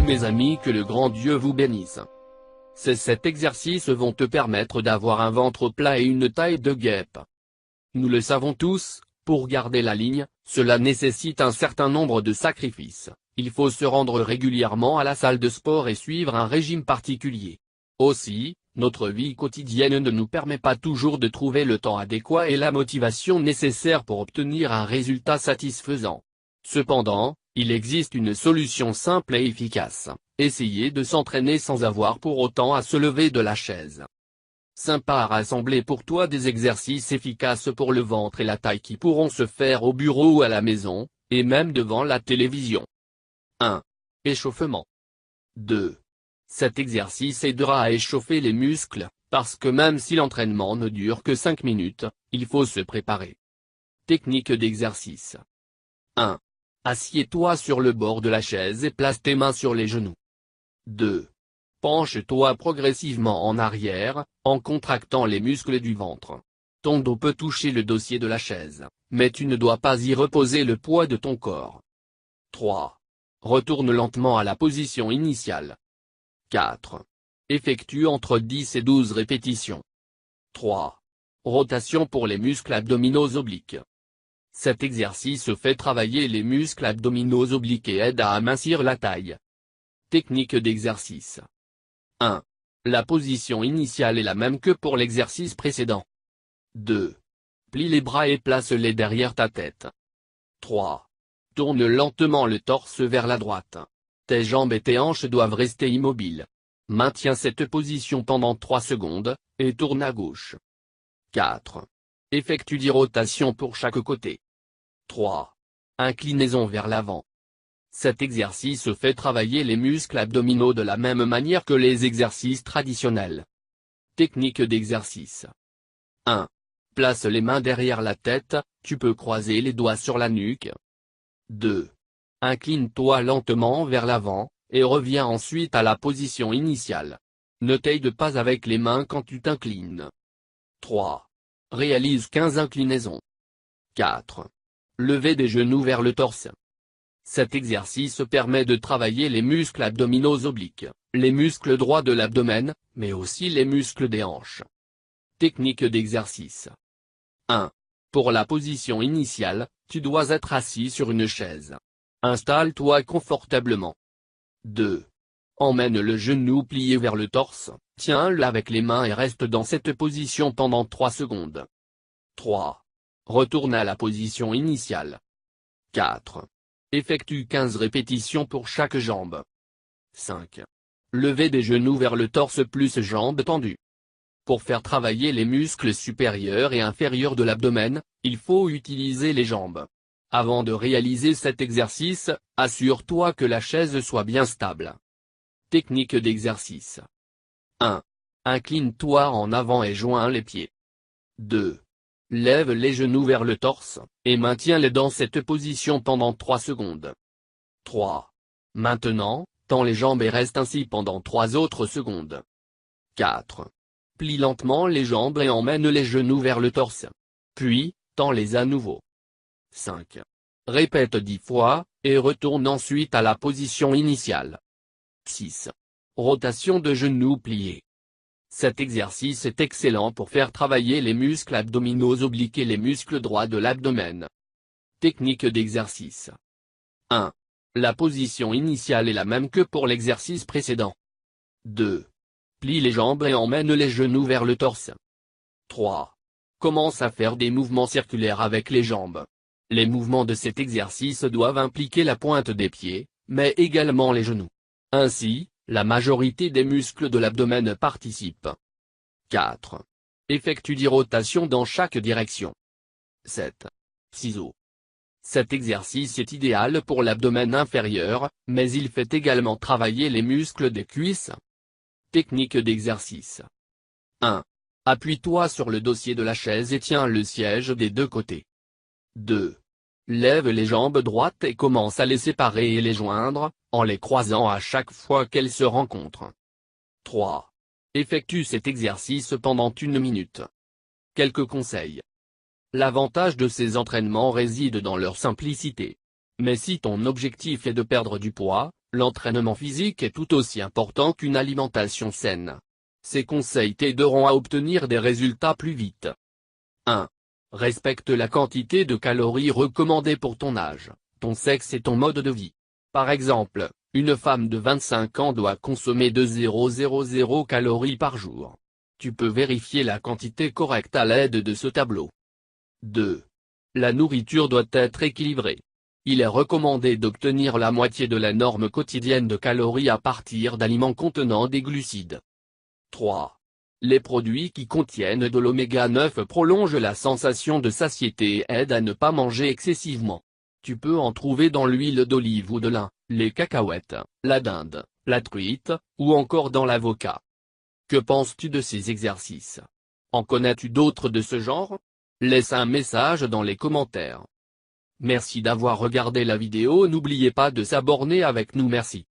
mes amis, que le grand Dieu vous bénisse. Ces 7 exercices vont te permettre d'avoir un ventre plat et une taille de guêpe. Nous le savons tous, pour garder la ligne, cela nécessite un certain nombre de sacrifices. Il faut se rendre régulièrement à la salle de sport et suivre un régime particulier. Aussi, notre vie quotidienne ne nous permet pas toujours de trouver le temps adéquat et la motivation nécessaire pour obtenir un résultat satisfaisant. Cependant, il existe une solution simple et efficace: essayez de s'entraîner sans avoir pour autant à se lever de la chaise. Sympa a rassemblé pour toi des exercices efficaces pour le ventre et la taille qui pourront se faire au bureau ou à la maison, et même devant la télévision. 1. Échauffement. 2. Cet exercice aidera à échauffer les muscles, parce que même si l'entraînement ne dure que 5 minutes, il faut se préparer. Technique d'exercice. 1. Assieds-toi sur le bord de la chaise et place tes mains sur les genoux. 2. Penche-toi progressivement en arrière, en contractant les muscles du ventre. Ton dos peut toucher le dossier de la chaise, mais tu ne dois pas y reposer le poids de ton corps. 3. Retourne lentement à la position initiale. 4. Effectue entre 10 et 12 répétitions. 3. Rotation pour les muscles abdominaux obliques. Cet exercice fait travailler les muscles abdominaux obliques et aide à amincir la taille. Technique d'exercice. 1. La position initiale est la même que pour l'exercice précédent. 2. Plie les bras et place-les derrière ta tête. 3. Tourne lentement le torse vers la droite. Tes jambes et tes hanches doivent rester immobiles. Maintiens cette position pendant 3 secondes, et tourne à gauche. 4. Effectue 10 rotations pour chaque côté. 3. Inclinaison vers l'avant. Cet exercice fait travailler les muscles abdominaux de la même manière que les exercices traditionnels. Technique d'exercice. 1. Place les mains derrière la tête, tu peux croiser les doigts sur la nuque. 2. Incline-toi lentement vers l'avant, et reviens ensuite à la position initiale. Ne t'aide pas avec les mains quand tu t'inclines. 3. Réalise 15 inclinaisons. 4. Lever des genoux vers le torse. Cet exercice permet de travailler les muscles abdominaux obliques, les muscles droits de l'abdomen, mais aussi les muscles des hanches. Technique d'exercice. 1. Pour la position initiale, tu dois être assis sur une chaise. Installe-toi confortablement. 2. Emmène le genou plié vers le torse, tiens-le avec les mains et reste dans cette position pendant 3 secondes. 3. Retourne à la position initiale. 4. Effectue 15 répétitions pour chaque jambe. 5. Lever des genoux vers le torse plus jambes tendues. Pour faire travailler les muscles supérieurs et inférieurs de l'abdomen, il faut utiliser les jambes. Avant de réaliser cet exercice, assure-toi que la chaise soit bien stable. Technique d'exercice. 1. Incline-toi en avant et joins les pieds. 2. Lève les genoux vers le torse, et maintiens-les dans cette position pendant 3 secondes. 3. Maintenant, tends les jambes et reste ainsi pendant 3 autres secondes. 4. Plie lentement les jambes et emmène les genoux vers le torse. Puis, tends-les à nouveau. 5. Répète 10 fois, et retourne ensuite à la position initiale. 6. Rotation de genoux pliés. Cet exercice est excellent pour faire travailler les muscles abdominaux obliques et les muscles droits de l'abdomen. Technique d'exercice. 1. La position initiale est la même que pour l'exercice précédent. 2. Plie les jambes et emmène les genoux vers le torse. 3. Commence à faire des mouvements circulaires avec les jambes. Les mouvements de cet exercice doivent impliquer la pointe des pieds, mais également les genoux. Ainsi, la majorité des muscles de l'abdomen participent. 4. Effectue 10 rotations dans chaque direction. 7. Ciseaux. Cet exercice est idéal pour l'abdomen inférieur, mais il fait également travailler les muscles des cuisses. Technique d'exercice. 1. Appuie-toi sur le dossier de la chaise et tiens le siège des 2 côtés. 2. Lève les jambes droites et commence à les séparer et les joindre, en les croisant à chaque fois qu'elles se rencontrent. 3. Effectue cet exercice pendant 1 minute. Quelques conseils. L'avantage de ces entraînements réside dans leur simplicité. Mais si ton objectif est de perdre du poids, L'entraînement physique est tout aussi important qu'une alimentation saine. Ces conseils t'aideront à obtenir des résultats plus vite. 1. Respecte la quantité de calories recommandée pour ton âge, ton sexe et ton mode de vie. Par exemple, une femme de 25 ans doit consommer 2,000 calories par jour. Tu peux vérifier la quantité correcte à l'aide de ce tableau. 2. La nourriture doit être équilibrée. Il est recommandé d'obtenir la moitié de la norme quotidienne de calories à partir d'aliments contenant des glucides. 3. Les produits qui contiennent de l'oméga 9 prolongent la sensation de satiété et aident à ne pas manger excessivement. Tu peux en trouver dans l'huile d'olive ou de lin, les cacahuètes, la dinde, la truite, ou encore dans l'avocat. Que penses-tu de ces exercices? En connais-tu d'autres de ce genre? Laisse un message dans les commentaires. Merci d'avoir regardé la vidéo, n'oubliez pas de s'abonner avec nous, merci.